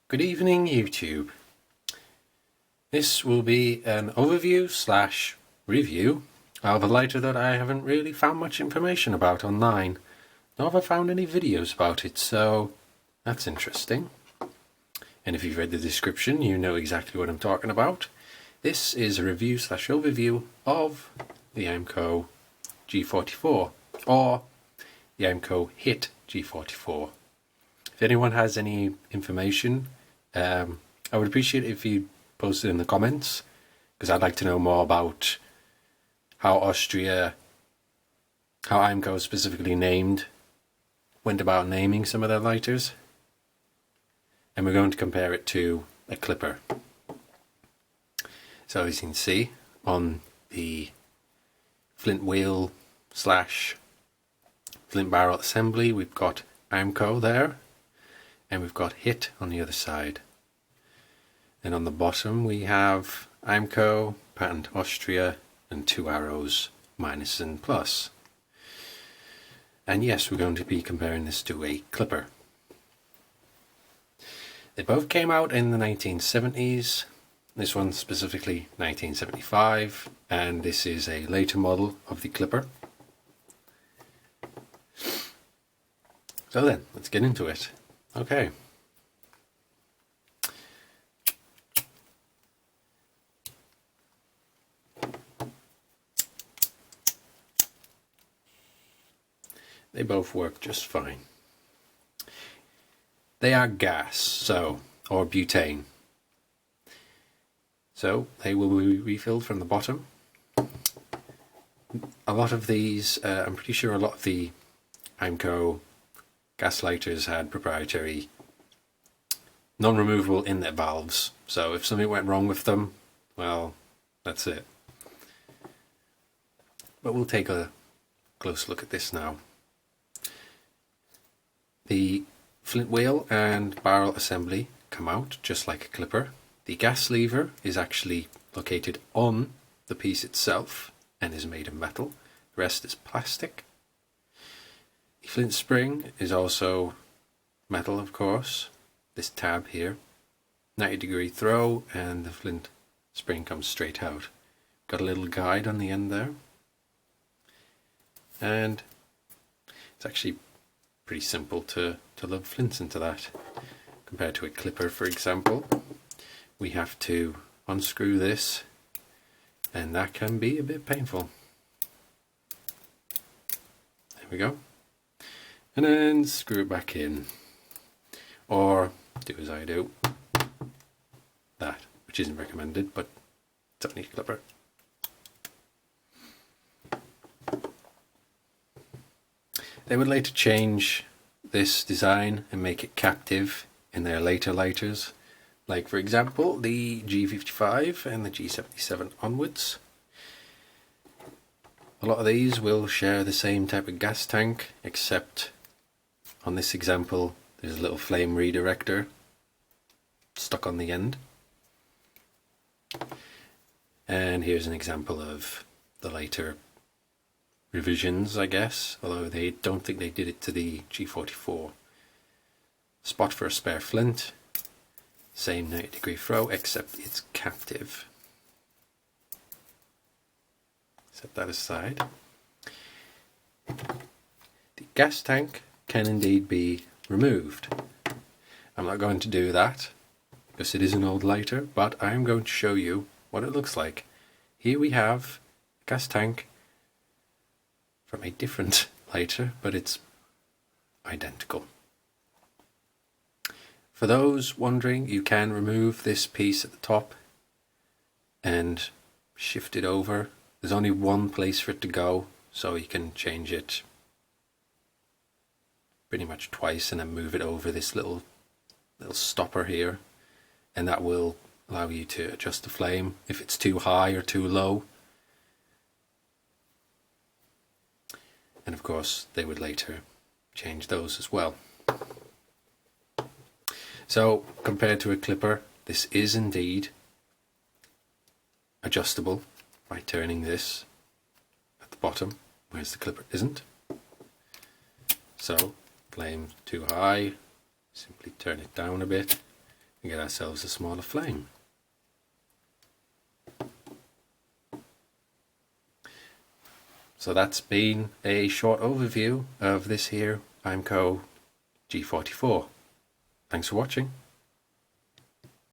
Good evening, YouTube. This will be an overview slash review of a lighter that I haven't really found much information about online, nor have I found any videos about it, so that's interesting. And if you've read the description, you know exactly what I'm talking about. This is a review slash overview of the IMCO G44, or the IMCO Hit G44. If anyone has any information, I would appreciate it if you post it in the comments, because I'd like to know more about how IMCO specifically went about naming some of their lighters. And we're going to compare it to a clipper. So as you can see on the flint wheel slash flint barrel assembly, we've got IMCO there, and we've got Hit on the other side. And on the bottom we have IMCO, patent Austria, and two arrows, minus and plus. And yes, we're going to be comparing this to a clipper. They both came out in the 1970s, this one specifically 1975, and this is a later model of the clipper. So then, let's get into it. Okay. They both work just fine. They are gas, or butane. So they will be refilled from the bottom. A lot of these, I'm pretty sure a lot of the IMCO gas lighters had proprietary non-removable inlet valves. So if something went wrong with them, well, that's it. But we'll take a close look at this now. The flint wheel and barrel assembly come out just like a clipper. The gas lever is actually located on the piece itself and is made of metal. The rest is plastic. The flint spring is also metal, of course. This tab here, 90-degree throw, and the flint spring comes straight out. Got a little guide on the end there. And it's actually pretty simple to load flints into that. Compared to a clipper, for example, we have to unscrew this, and that can be a bit painful. There we go. And then screw it back in. Or do as I do. That, which isn't recommended, but it's only a clipper. They would later change this design and make it captive in their later lighters, like for example the G55 and the G77 onwards. A lot of these will share the same type of gas tank, except on this example there's a little flame redirector stuck on the end. And here's an example of the later revisions, I guess, although they don't think they did it to the G44. Spot for a spare flint, same 90-degree throw, except it's captive. Set that aside. The gas tank can indeed be removed. I'm not going to do that because it is an old lighter, but I am going to show you what it looks like. Here we have a gas tank from a different lighter, but it's identical. For those wondering, you can remove this piece at the top and shift it over. There's only one place for it to go, so you can change it pretty much twice and then move it over this little stopper here, and that will allow you to adjust the flame if it's too high or too low. And of course they would later change those as well. So compared to a clipper, this is indeed adjustable by turning this at the bottom, whereas the clipper isn't. So flame too high, simply turn it down a bit. and get ourselves a smaller flame. So that's been a short overview of this here IMCO G44. Thanks for watching.